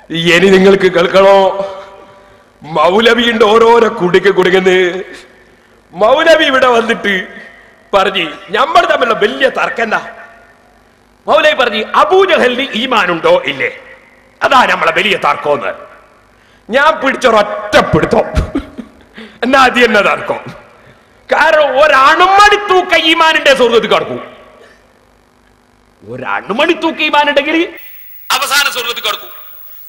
ഇനി നിങ്ങൾക്ക് കേൾക്കണോ? മൗലവിയുണ്ട് ഓരോരോ കുടുങ്ങുന്നത്. മൗലവി ഇവിടെ വന്നിട്ട് പറഞ്ഞു നമ്മൾ തമ്മിലുള്ള വലിയ തർക്കണ്ട. മൗലവി പറഞ്ഞു അബൂജഹലിന് ഈമാനുണ്ടോ ഇല്ലേ, അതാ നമ്മളെ വലിയ തർക്കമെന്ന്. ഞാൻ പിടിച്ചൊരൊറ്റപ്പിടുത്തോ എന്നാ അത് തന്നെ തർക്കം. കാരണം ഒരണുമണി തൂക്ക ഈമാനുണ്ടെ സ്വർഗത്തിൽ കടക്കൂ. ഒരണുമണി തൂക്ക ഈമാനുണ്ടെങ്കിൽ അവസാന സ്വർഗത്തിൽ കടക്കൂ.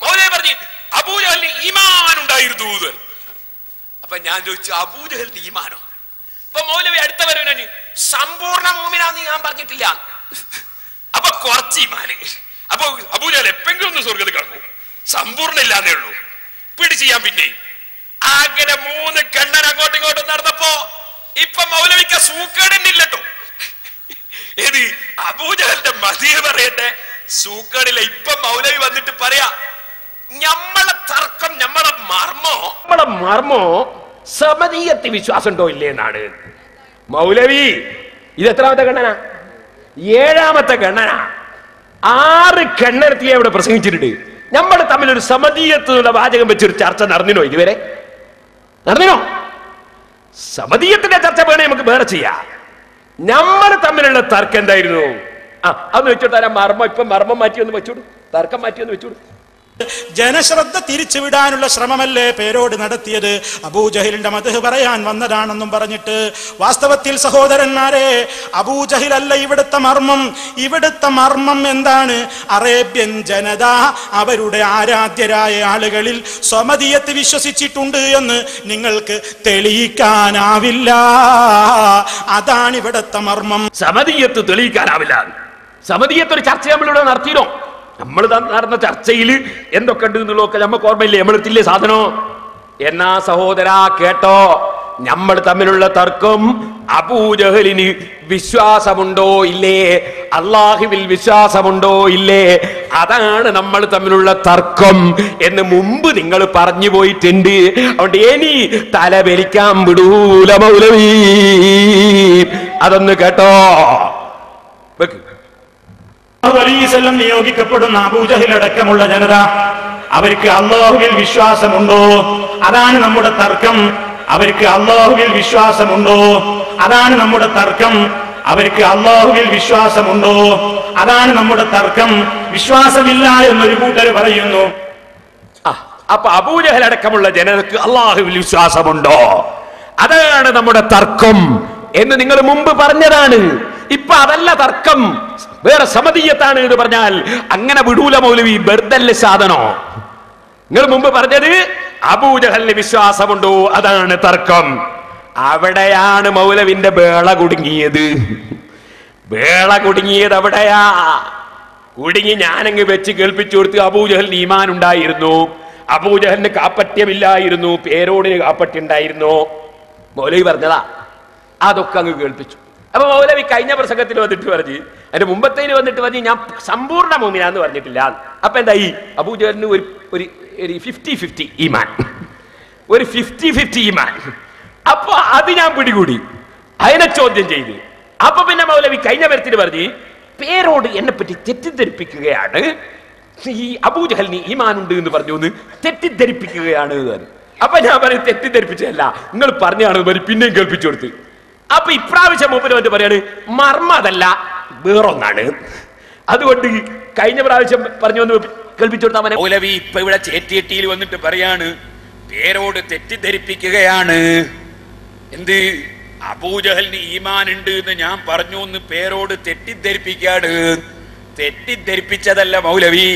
മൗലവി പറഞ്ഞു അബൂജഹലിന് ഈമാൻ ഉണ്ടായിരുന്നു. അപ്പൊ ഞാൻ ചോദിച്ചു അബൂജഹലിന് ഈമാനോ? അപ്പൊ മൗലവി അടുത്ത വരവിന് സമ്പൂർണ്ണ മൂമിനാന്ന് ഞാൻ പറഞ്ഞിട്ടില്ല. അപ്പൊ കുറച്ച് ഈമാന്. അപ്പൊ അബൂജഹൽ എപ്പെങ്കിലും ഒന്ന് സ്വർഗത്തിൽ കടക്കും, സമ്പൂർണ്ണ ഇല്ലാന്നേ ഉള്ളൂ. പിടിച്ച് ചെയ്യാൻ പിന്നെ അങ്ങനെ 3 കണ്ണൻ അങ്ങോട്ടും ഇങ്ങോട്ടും നടന്നപ്പോ ഇപ്പൊ മൗലവിക്ക് സൂക്കേടുന്നില്ലട്ടോ. ഏത് അബൂജഹലിന്റെ മദീഹ് പറയട്ടെ, സൂക്കേടില്ല. ഇപ്പൊ മൗലവി വന്നിട്ട് പറയാ നമ്മളെ തർക്കം, നമ്മളെ മർമ്മോ സമതീയത്തിൽ വിശ്വാസം ഉണ്ടോ ഇല്ലേ എന്നാണ്. മൗലവി ഇത് എത്രാമത്തെ കണ്ണനാ? 7ാമത്തെ കണ്ണനാ. 6 കണ്ണെടുത്തി അവിടെ പ്രസംഗിച്ചിട്ടുണ്ട്. നമ്മൾ തമ്മിലൊരു സമതീയത്തിനുള്ള വാചകം വെച്ചൊരു ചർച്ച നടന്നിനോ? ഇതുവരെ നടന്നിനോ? സമതീയത്തിന്റെ ചർച്ച വേണേ നമുക്ക് വേറെ ചെയ്യാം. നമ്മൾ തമ്മിലുള്ള തർക്കം എന്തായിരുന്നു? അതൊന്ന് വെച്ചോട്ടെ. മർമ്മം ഇപ്പൊ മർമ്മം മാറ്റി ഒന്ന് വെച്ചോളൂ, തർക്കം മാറ്റി ഒന്ന് വെച്ചോളൂ. ജനശ്രദ്ധ തിരിച്ചുവിടാനുള്ള ശ്രമമല്ലേ പേരോട് നടത്തിയത്? അബൂജഹലിന്റെ മദ്ഹ് പറയാൻ വന്നതാണെന്നും പറഞ്ഞിട്ട്. വാസ്തവത്തിൽ സഹോദരന്മാരെ, അബൂജഹലല്ല ഇവിടുത്തെ മർമ്മം. ഇവിടുത്തെ മർമ്മം എന്താണ്? അറേബ്യൻ ജനത അവരുടെ ആരാധ്യരായ ആളുകളിൽ സ്വമതിയത്ത് വിശ്വസിച്ചിട്ടുണ്ട് എന്ന് നിങ്ങൾക്ക് തെളിയിക്കാനാവില്ല. അതാണ് ഇവിടുത്തെ മർമ്മം. സമതിയത്ത് തെളിയിക്കാനാവില്ല. സമതിയത്തൊരു ചർച്ച നമ്മളിവിടെ നടത്തിയോ? നമ്മൾ നടന്ന ചർച്ചയിൽ എന്തൊക്കെ ഉണ്ട് എന്നുള്ളതൊക്കെ നമുക്ക് ഓർമ്മയില്ലേ? നമ്മളെത്തില്ലേ സാധനോ? എന്നാ സഹോദരാ കേട്ടോ, നമ്മൾ തമ്മിലുള്ള തർക്കം അബൂജഹലിന് വിശ്വാസമുണ്ടോ ഇല്ലേ, അള്ളാഹുവിൽ വിശ്വാസമുണ്ടോ ഇല്ലേ, അതാണ് നമ്മൾ തമ്മിലുള്ള തർക്കം എന്ന് മുമ്പ് നിങ്ങൾ പറഞ്ഞു പോയിട്ടുണ്ട്. അതുകൊണ്ട് ഇനി തലവലിക്കാൻ വിടൂല മൗലവി. അതൊന്ന് കേട്ടോ. നിയോഗിക്കപ്പെടുന്ന അബൂജഹൽ അടക്കമുള്ള ജനത അവർക്ക് അല്ലാഹുവിൽ വിശ്വാസമുണ്ടോ? അതാണ് നമ്മുടെ തർക്കം. അവർക്ക് അല്ലാഹുവിൽ വിശ്വാസമുണ്ടോ? അതാണ് നമ്മുടെ തർക്കം. അവർക്ക് അല്ലാഹുവിൽ വിശ്വാസമുണ്ടോ? അതാണ് നമ്മുടെ തർക്കം. വിശ്വാസമില്ല എന്നൊരു കൂട്ടർ പറയുന്നു. അപ്പൊ അബൂജഹൽ അടക്കമുള്ള ജനതക്ക് അല്ലാഹുവിൽ വിശ്വാസമുണ്ടോ, അതാണ് നമ്മുടെ തർക്കം എന്ന് നിങ്ങൾ മുമ്പ് പറഞ്ഞതാണ്. ഇപ്പൊ അതല്ല തർക്കം, വേറെ സമതീയത്താണ് എന്ന് പറഞ്ഞാൽ അങ്ങനെ വിടൂല മൗലവി. ബർദല്ല സാധനോ? നിങ്ങൾ മുമ്പ് പറഞ്ഞത് അബൂജഹലിന് വിശ്വാസമുണ്ടോ, അതാണ് തർക്കം. അവിടെയാണ് മൗലവിന്റെ വേള കുടുങ്ങിയത്. വേള കുടുങ്ങിയത് അവിടെയാ. കുടുങ്ങി ഞാനങ്ങ് വെച്ച് കേൾപ്പിച്ചു കൊടുത്ത് അബൂജഹലിന് ഈമാൻ ഉണ്ടായിരുന്നു, അബൂജഹലിന് കാപ്പറ്റ്യമില്ലായിരുന്നു, പേരോടിന് കാപ്പറ്റ്യം ഉണ്ടായിരുന്നു. മൗലവി പറഞ്ഞതാ. അതൊക്കെ അങ്ങ് കേൾപ്പിച്ചു. അപ്പൊ മൗലവി കഴിഞ്ഞ പ്രസംഗത്തിൽ വന്നിട്ട് പറഞ്ഞു, അതിന്റെ മുമ്പത്തേന് വന്നിട്ട് പറഞ്ഞു ഞാൻ സമ്പൂർണ്ണ മോമിനാന്ന് പറഞ്ഞിട്ടില്ല. അപ്പൊ എന്തായി? അബൂജഹലിന് ഒരു 50-50 ഈമാൻ, ഒരു 50-50 ഈമാൻ. അപ്പൊ അത് ഞാൻ പിടികൂടി, അതിനെ ചോദ്യം ചെയ്ത്. അപ്പൊ പിന്നെ മൗലവി കഴിഞ്ഞ വരത്തിന് പറഞ്ഞു പേരോട് എന്നെ പറ്റി തെറ്റിദ്ധരിപ്പിക്കുകയാണ്, ഈ അബൂജഹലിന് ഈമാനുണ്ട് എന്ന് പറഞ്ഞു എന്ന് തെറ്റിദ്ധരിപ്പിക്കുകയാണ്. അപ്പൊ ഞാൻ പറയും തെറ്റിദ്ധരിപ്പിച്ചതല്ല, നിങ്ങൾ പറഞ്ഞാണെന്ന് പറഞ്ഞ് പിന്നെയും കേൾപ്പിച്ചു കൊടുത്ത്. അപ്പൊ ഇപ്രാവശ്യം മൂപ്പര് വന്നിട്ട് പറയാണ് മർമ്മ അതല്ല വേറൊന്നാണ്. അതുകൊണ്ട് കഴിഞ്ഞ പ്രാവശ്യം പറഞ്ഞു വന്ന് കേൾപ്പിച്ചു കൊടുത്താൽ മൗലവി ഇപ്പൊ ഇവിടെ ചേറ്റിയെട്ടിയിൽ വന്നിട്ട് പറയാണ് പേരോട് തെറ്റിദ്ധരിപ്പിക്കുകയാണ്. എന്ത്? അബൂജഹലിന് ഈമാൻ ഉണ്ട് എന്ന് ഞാൻ പറഞ്ഞു എന്ന് പേരോട് തെറ്റിദ്ധരിപ്പിക്കാണ്. തെറ്റിദ്ധരിപ്പിച്ചതല്ല മൗലവി,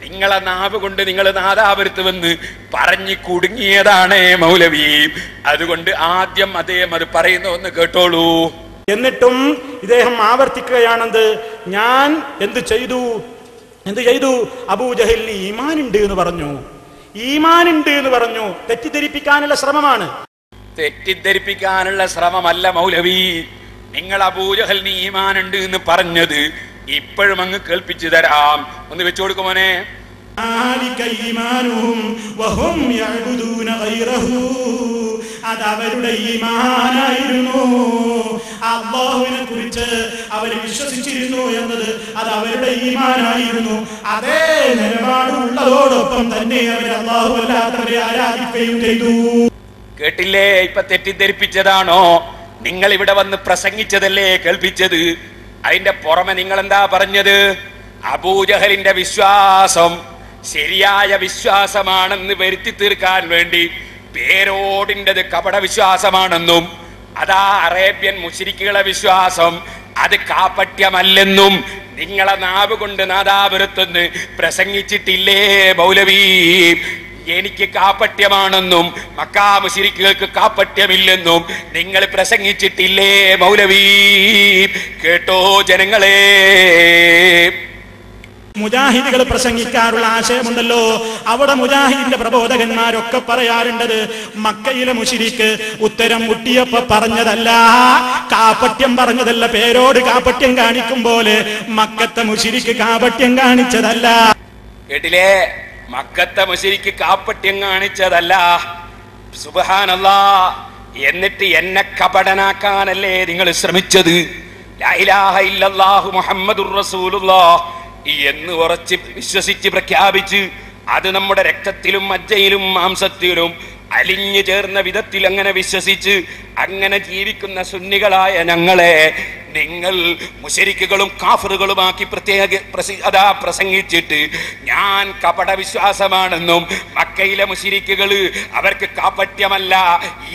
നിങ്ങളെ നാവ് കൊണ്ട് നിങ്ങൾ നാദാപുരത്ത് വന്ന് പറഞ്ഞു കുടുങ്ങിയതാണ് മൗലവി. അതുകൊണ്ട് ആദ്യം അദ്ദേഹം അത് പറയുന്ന ഒന്ന് കേട്ടോളൂ. എന്നിട്ടും ഇദ്ദേഹം ആവർത്തിക്കുകയാണെന്ത്? ഞാൻ എന്ത് ചെയ്തു? അബൂജഹലിന് ഈമാനുണ്ട് എന്ന് പറഞ്ഞു, ഈമാനുണ്ട് എന്ന് പറഞ്ഞു. തെറ്റിദ്ധരിപ്പിക്കാനുള്ള ശ്രമമാണ്. തെറ്റിദ്ധരിപ്പിക്കാനുള്ള ശ്രമമല്ല മൗലവി. നിങ്ങൾ അബൂജഹലിന് ഈമാനുണ്ട് എന്ന് പറഞ്ഞത് ഇപ്പോഴും അങ്ങ് കേൾപ്പിച്ചു തരാം. ഒന്ന് വെച്ചു കൊടുക്കുമോനെ. അത് അവരുടെ ഈമാനായിരുന്നു. അല്ലാഹുവിനെ കുറിച്ച് അവർ വിശ്വസിച്ചിരുന്നു എന്നത് അത് അവരുടെ ഈമാനായിരുന്നു. അതേ നിലപാടുള്ളതോടൊപ്പം തന്നെ അവർ അല്ലാഹു അല്ലാത്തവരെ ആരാധിക്കുകയും ചെയ്തു. കേട്ടില്ലേ? ഇപ്പൊ തെറ്റിദ്ധരിപ്പിച്ചതാണോ? നിങ്ങൾ ഇവിടെ വന്ന് പ്രസംഗിച്ചതല്ലേ കേൾപ്പിച്ചത്? അതിന്റെ പുറമെ നിങ്ങൾ എന്താ പറഞ്ഞത്? അബൂജഹലിന്റെ വിശ്വാസം ശരിയായ വിശ്വാസമാണെന്ന് വരുത്തി തീർക്കാൻ വേണ്ടി പേരോടിൻ്റെത് കപട വിശ്വാസമാണെന്നും അതാ അറേബ്യൻ മുശ്രിക്കുകളെ വിശ്വാസം അത് കാപട്യമല്ലെന്നും നിങ്ങളെ നാവ് കൊണ്ട് നാദാപുരത്തുനിന്ന് പ്രസംഗിച്ചിട്ടില്ലേ മൗലവി? എനിക്ക് കാപട്യമാണെന്നും മക്കാ മുശ്രിക്കുകൾക്ക് കാപട്യമില്ലെന്നും നിങ്ങൾ പ്രസംഗിച്ചിട്ടില്ലേ മൗലവി? കേട്ടോ ജനങ്ങളെ? മുജാഹിദുകൾ പ്രസംഗിക്കാറുള്ള ആശയമുണ്ടല്ലോ, അവിടെ മുജാഹിദിന്റെ പ്രബോധകന്മാരൊക്കെ പറയാറുണ്ടത് മക്കയിലെ മുശ്രിക്ക് ഉത്തരം മുട്ടിയപ്പോ പറഞ്ഞതല്ല, കാപട്യം പറഞ്ഞതല്ല, പേരോട് കാപട്യം കാണിക്കും പോലെ മക്കത്തെ മുശ്രിക്ക് കാപട്യം കാണിച്ചതല്ല. കേട്ടില്ലേ? മക്കത്തെ മുശ്രിക്ക് കാപട്യം കാണിച്ചതല്ല. സുബ്ഹാനല്ലാഹ്. എന്നിട്ട് എന്നെ കപടനാക്കാനല്ലേ നിങ്ങൾ ശ്രമിച്ചത്? ലാ ഇലാഹ ഇല്ലല്ലാഹു മുഹമ്മദുർ റസൂലുള്ളാഹ് എന്ന് ഉറച്ച് വിശ്വസിച്ച് പ്രഖ്യാപിച്ച് അത് നമ്മുടെ രക്തത്തിലും മജ്ജയിലും മാംസത്തിലും അലിഞ്ഞു ചേർന്ന വിധത്തിൽ അങ്ങനെ വിശ്വസിച്ച് അങ്ങനെ ജീവിക്കുന്ന സുന്നികളായ ഞങ്ങളെ നിങ്ങൾ മുശ്രിക്കുകളും കാഫിറുകളുമാക്കി പ്രസംഗിച്ചിട്ട് ഞാൻ കപട വിശ്വാസമാണെന്നും മക്കയിലെ മുശ്രിക്കുകൾ അവർക്ക് കാപട്യമല്ല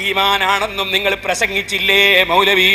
ഈമാനാണെന്നും നിങ്ങൾ പ്രസംഗിച്ചില്ലേ മൗലവി?